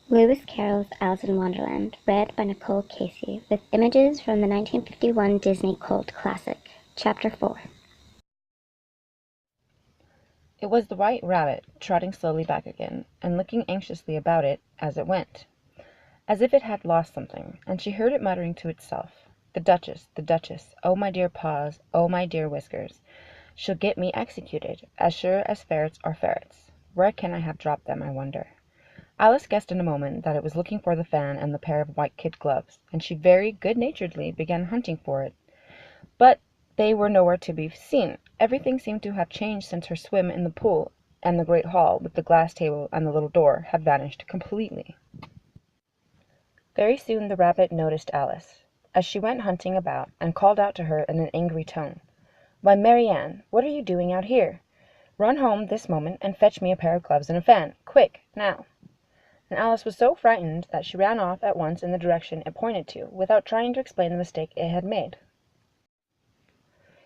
Lewis Carroll's Alice in Wonderland, read by Nicole Casey, with images from the 1951 Disney cult classic. Chapter 4. It was the White Rabbit, trotting slowly back again, and looking anxiously about it as it went, as if it had lost something, and she heard it muttering to itself, the Duchess, oh my dear paws, oh my dear whiskers, she'll get me executed, as sure as ferrets are ferrets. Where can I have dropped them, I wonder?" Alice guessed in a moment that it was looking for the fan and the pair of white kid gloves, and she very good-naturedly began hunting for it. But they were nowhere to be seen. Everything seemed to have changed since her swim in the pool, and the great hall, with the glass table and the little door, had vanished completely. Very soon the rabbit noticed Alice, as she went hunting about, and called out to her in an angry tone, "Why, Mary Ann, what are you doing out here? Run home this moment and fetch me a pair of gloves and a fan. Quick, now!" And Alice was so frightened that she ran off at once in the direction it pointed to, without trying to explain the mistake it had made.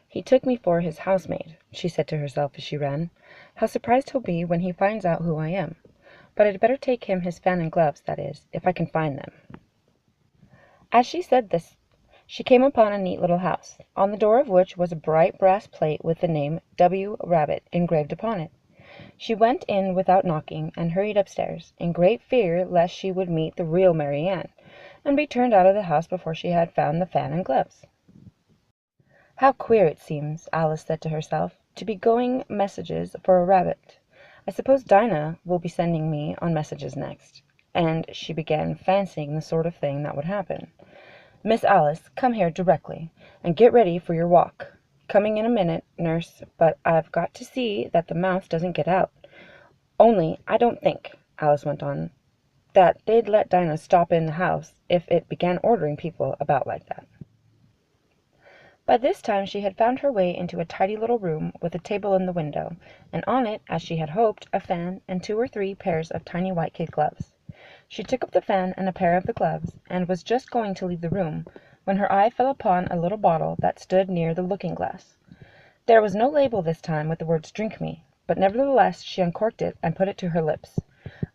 "He took me for his housemaid," she said to herself as she ran. "How surprised he'll be when he finds out who I am. But I'd better take him his fan and gloves, that is, if I can find them." As she said this, she came upon a neat little house, on the door of which was a bright brass plate with the name W. Rabbit engraved upon it. She went in without knocking, and hurried upstairs, in great fear lest she would meet the real Mary Ann, and be turned out of the house before she had found the fan and gloves. "How queer it seems," Alice said to herself, "to be going messages for a rabbit. I suppose Dinah will be sending me on messages next." And she began fancying the sort of thing that would happen. "Miss Alice, come here directly, and get ready for your walk. Coming in a minute, nurse, but I've got to see that the mouse doesn't get out. Only I don't think," Alice went on, "that they'd let Dinah stop in the house if it began ordering people about like that." By this time she had found her way into a tidy little room with a table in the window, and on it, as she had hoped, a fan and 2 or 3 pairs of tiny white kid gloves. She took up the fan and a pair of the gloves, and was just going to leave the room, when her eye fell upon a little bottle that stood near the looking-glass. There was no label this time with the words "Drink me," but nevertheless she uncorked it and put it to her lips.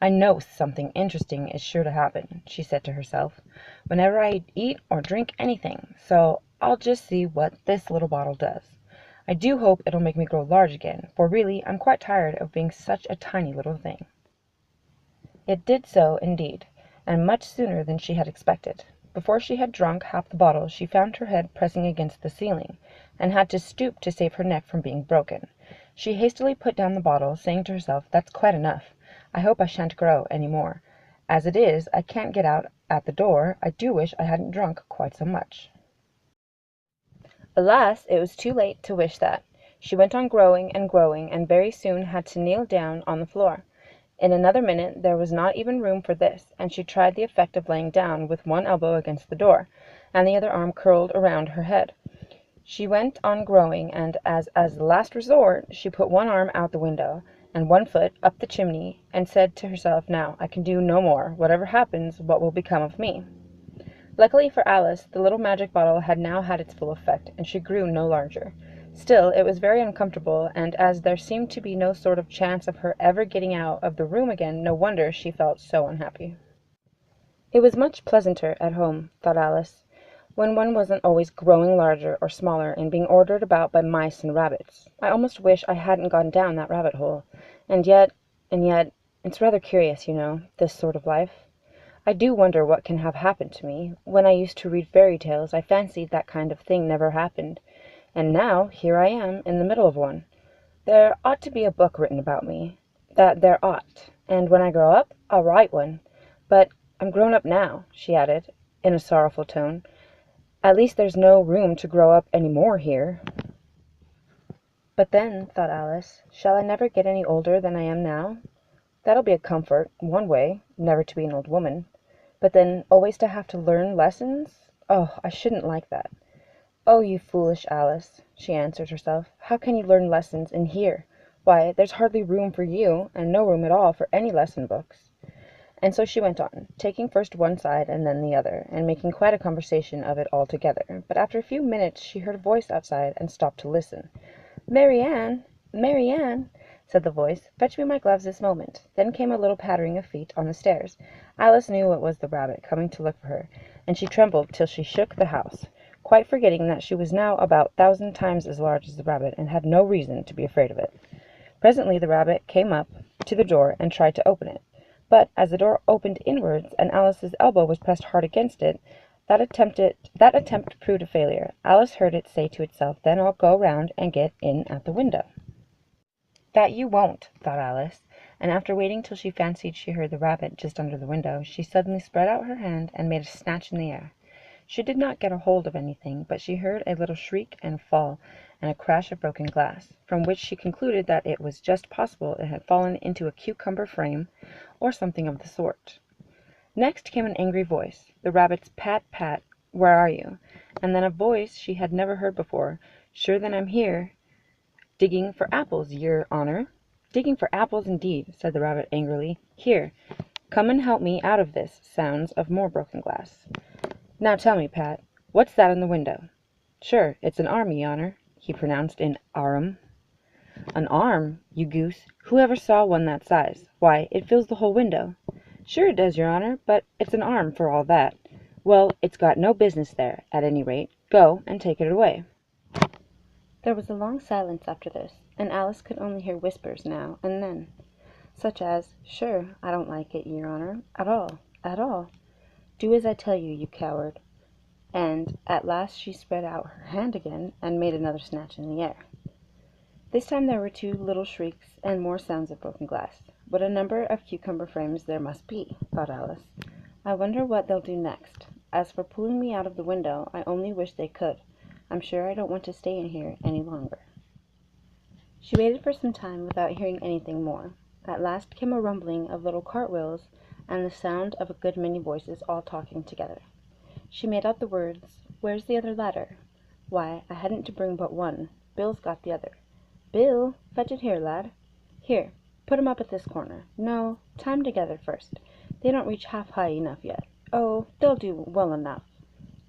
"I know something interesting is sure to happen," she said to herself, "whenever I eat or drink anything, so I'll just see what this little bottle does. I do hope it'll make me grow large again, for really I'm quite tired of being such a tiny little thing." It did so, indeed, and much sooner than she had expected. Before she had drunk half the bottle she found her head pressing against the ceiling, and had to stoop to save her neck from being broken. She hastily put down the bottle, saying to herself, "That's quite enough. I hope I shan't grow any more. As it is, I can't get out at the door. I do wish I hadn't drunk quite so much." Alas, it was too late to wish that. She went on growing, and very soon had to kneel down on the floor. In another minute there was not even room for this, and she tried the effect of laying down with one elbow against the door, and the other arm curled around her head. She went on growing, and as a last resort she put one arm out the window, and one foot up the chimney, and said to herself, "Now I can do no more. Whatever happens, what will become of me?" Luckily for Alice, the little magic bottle had now had its full effect, and she grew no larger. Still, it was very uncomfortable, and as there seemed to be no sort of chance of her ever getting out of the room again, no wonder she felt so unhappy. It was much pleasanter at home, thought Alice, when one wasn't always growing larger or smaller and being ordered about by mice and rabbits. I almost wish I hadn't gone down that rabbit hole. And yet, it's rather curious, you know, this sort of life. I do wonder what can have happened to me. When I used to read fairy tales, I fancied that kind of thing never happened. And now, here I am, in the middle of one. There ought to be a book written about me. That there ought. And when I grow up, I'll write one. But I'm grown up now," she added, in a sorrowful tone. "At least there's no room to grow up any more here." "But then," thought Alice, "shall I never get any older than I am now? That'll be a comfort, one way, never to be an old woman. But then always to have to learn lessons? Oh, I shouldn't like that." "Oh, you foolish Alice," she answered herself, "how can you learn lessons in here? Why, there's hardly room for you, and no room at all for any lesson books." And so she went on, taking first one side and then the other, and making quite a conversation of it all together. But after a few minutes she heard a voice outside, and stopped to listen. "Mary Ann! Mary Ann! said the voice. "Fetch me my gloves this moment." Then came a little pattering of feet on the stairs. Alice knew it was the rabbit coming to look for her, and she trembled till she shook the house, quite forgetting that she was now about 1,000 times as large as the rabbit, and had no reason to be afraid of it. Presently the rabbit came up to the door and tried to open it, but as the door opened inwards, and Alice's elbow was pressed hard against it, that attempt proved a failure. Alice heard it say to itself, "Then I'll go round and get in at the window." "That you won't," thought Alice, and after waiting till she fancied she heard the rabbit just under the window, she suddenly spread out her hand and made a snatch in the air. She did not get a hold of anything, but she heard a little shriek and fall, and a crash of broken glass, from which she concluded that it was just possible it had fallen into a cucumber frame, or something of the sort. Next came an angry voice, the rabbit's "Pat, Pat, where are you?" and then a voice she had never heard before, "Sure then I'm here, digging for apples, yer honour." "Digging for apples, indeed," said the rabbit angrily. "Here, come and help me out of this." Sounds of more broken glass. "Now tell me, Pat, what's that in the window?" "Sure, it's an arm, yer honour," he pronounced in Arum. "An arm, you goose! Who ever saw one that size? Why, it fills the whole window." "Sure it does, yer honour, but it's an arm for all that." "Well, it's got no business there, at any rate. Go and take it away." There was a long silence after this, and Alice could only hear whispers now and then, such as, "Sure, I don't like it, yer honour, at all, at all." "Do as I tell you, you coward." And at last she spread out her hand again and made another snatch in the air. This time there were two little shrieks and more sounds of broken glass. "What a number of cucumber frames there must be," thought Alice. "I wonder what they'll do next. As for pulling me out of the window, I only wish they could. I'm sure I don't want to stay in here any longer." She waited for some time without hearing anything more. At last came a rumbling of little cartwheels and the sound of a good many voices all talking together. She made out the words, "Where's the other ladder? Why, I hadn't to bring but one. Bill's got the other. Bill, fetch it here, lad. Here, put 'em up at this corner. No, tie 'em together first. They don't reach half high enough yet. Oh, they'll do well enough.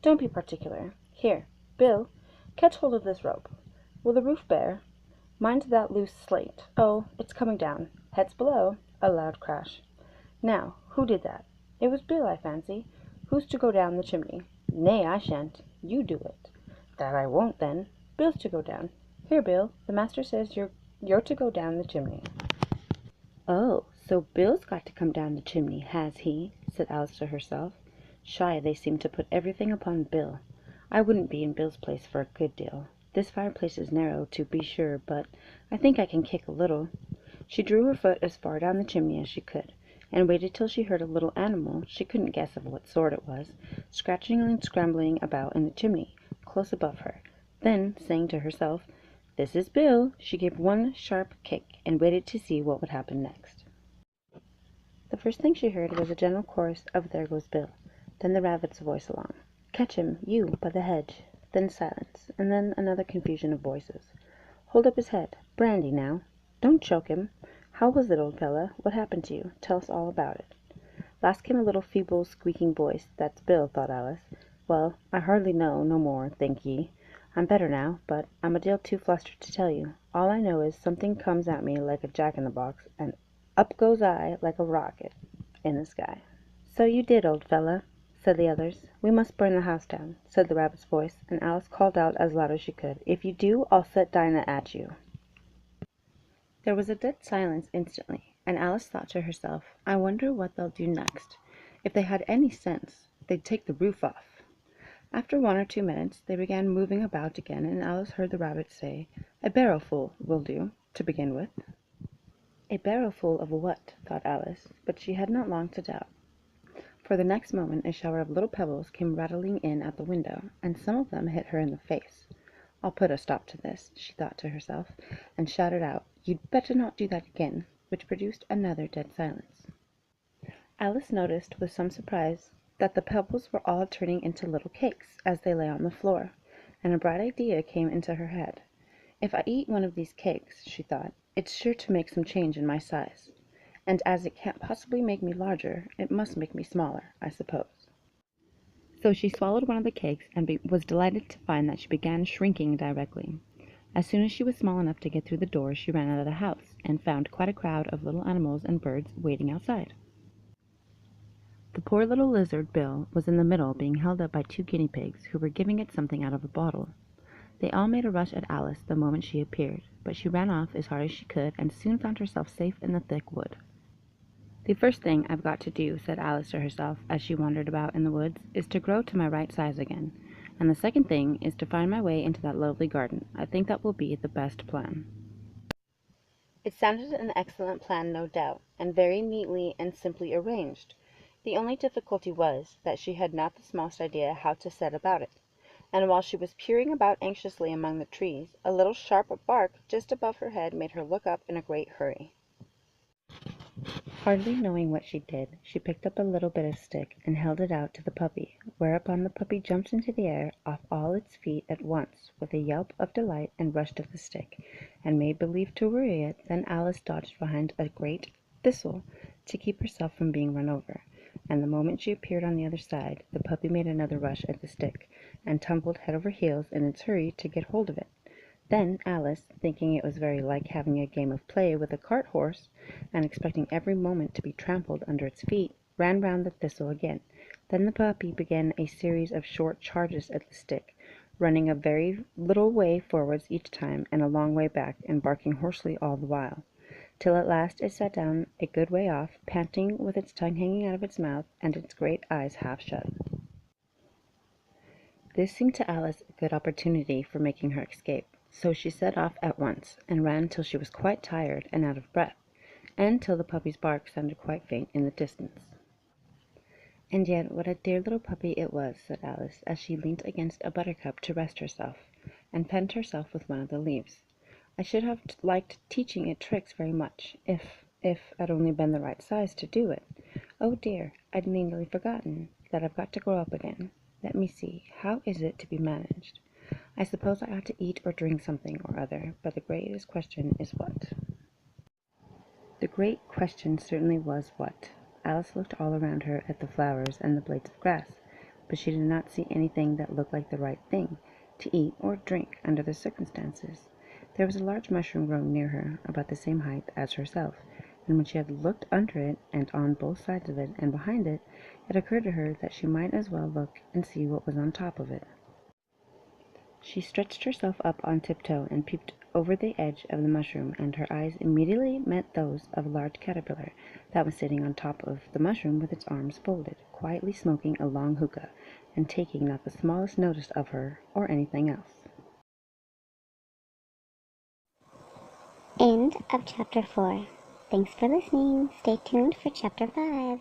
Don't be particular. Here, Bill, catch hold of this rope. Will the roof bear? Mind that loose slate. Oh, it's coming down. Heads below." A loud crash. "Now, who did that? It was Bill, I fancy. Who's to go down the chimney?" "Nay, I shan't. You do it." "That I won't, then. Bill's to go down. Here, Bill, the master says you're to go down the chimney." "Oh, so Bill's got to come down the chimney, has he?" said Alice to herself. "Shy they seem to put everything upon Bill. I wouldn't be in Bill's place for a good deal. This fireplace is narrow, to be sure, but I think I can kick a little." She drew her foot as far down the chimney as she could, and waited till she heard a little animal, she couldn't guess of what sort it was, scratching and scrambling about in the chimney, close above her. Then, saying to herself, "This is Bill," she gave one sharp kick, and waited to see what would happen next. The first thing she heard was a general chorus of "There goes Bill," then the rabbit's voice along, "Catch him, you, by the hedge," then silence, and then another confusion of voices. "Hold up his head. Brandy, now. Don't choke him. How was it, old fella? What happened to you? Tell us all about it." Last came a little feeble, squeaking voice. "That's Bill," thought Alice. "Well, I hardly know no more, think ye. I'm better now, but I'm a deal too flustered to tell you. All I know is something comes at me like a jack-in-the-box, and up goes I like a rocket in the sky." "So you did, old fella," said the others. "We must burn the house down," said the rabbit's voice, and Alice called out as loud as she could, "If you do, I'll set Dinah at you." There was a dead silence instantly, and Alice thought to herself, "I wonder what they'll do next. If they had any sense, they'd take the roof off." After 1 or 2 minutes they began moving about again, and Alice heard the rabbit say, "A barrowful will do, to begin with." A barrowful of what? thought Alice, but she had not long to doubt, for the next moment a shower of little pebbles came rattling in at the window, and some of them hit her in the face. "I'll put a stop to this," she thought to herself, and shouted out, "You'd better not do that again," which produced another dead silence. Alice noticed with some surprise that the pebbles were all turning into little cakes as they lay on the floor, and a bright idea came into her head. "If I eat one of these cakes," she thought, "it's sure to make some change in my size, and as it can't possibly make me larger, it must make me smaller, I suppose." So she swallowed one of the cakes, and was delighted to find that she began shrinking directly. As soon as she was small enough to get through the door, she ran out of the house and found quite a crowd of little animals and birds waiting outside. The poor little lizard, Bill, was in the middle, being held up by 2 guinea pigs, who were giving it something out of a bottle. They all made a rush at Alice the moment she appeared, but she ran off as hard as she could and soon found herself safe in the thick wood. "The first thing I've got to do," said Alice to herself as she wandered about in the woods, "is to grow to my right size again. And the second thing is to find my way into that lovely garden. I think that will be the best plan." It sounded an excellent plan, no doubt, and very neatly and simply arranged. The only difficulty was that she had not the smallest idea how to set about it, and while she was peering about anxiously among the trees, a little sharp bark just above her head made her look up in a great hurry. Hardly knowing what she did, she picked up a little bit of stick and held it out to the puppy, whereupon the puppy jumped into the air off all its feet at once with a yelp of delight and rushed at the stick, and made believe to worry it. Then Alice dodged behind a great thistle to keep herself from being run over, and the moment she appeared on the other side, the puppy made another rush at the stick, and tumbled head over heels in its hurry to get hold of it. Then Alice, thinking it was very like having a game of play with a cart horse, and expecting every moment to be trampled under its feet, ran round the thistle again. Then the puppy began a series of short charges at the stick, running a very little way forwards each time, and a long way back, and barking hoarsely all the while, till at last it sat down a good way off, panting, with its tongue hanging out of its mouth, and its great eyes half shut. This seemed to Alice a good opportunity for making her escape, so she set off at once, and ran till she was quite tired and out of breath, and till the puppy's bark sounded quite faint in the distance. "And yet what a dear little puppy it was," said Alice, as she leant against a buttercup to rest herself, and fanned herself with one of the leaves. "I should have liked teaching it tricks very much, if I'd only been the right size to do it. Oh dear, I'd nearly forgotten that I've got to grow up again. Let me see, how is it to be managed? I suppose I ought to eat or drink something or other, but the greatest question is what?" The great question certainly was what. Alice looked all around her at the flowers and the blades of grass, but she did not see anything that looked like the right thing to eat or drink under the circumstances. There was a large mushroom growing near her, about the same height as herself, and when she had looked under it, and on both sides of it, and behind it, it occurred to her that she might as well look and see what was on top of it. She stretched herself up on tiptoe and peeped over the edge of the mushroom, and her eyes immediately met those of a large caterpillar that was sitting on top of the mushroom with its arms folded, quietly smoking a long hookah, and taking not the smallest notice of her or anything else. End of chapter 4. Thanks for listening. Stay tuned for chapter 5.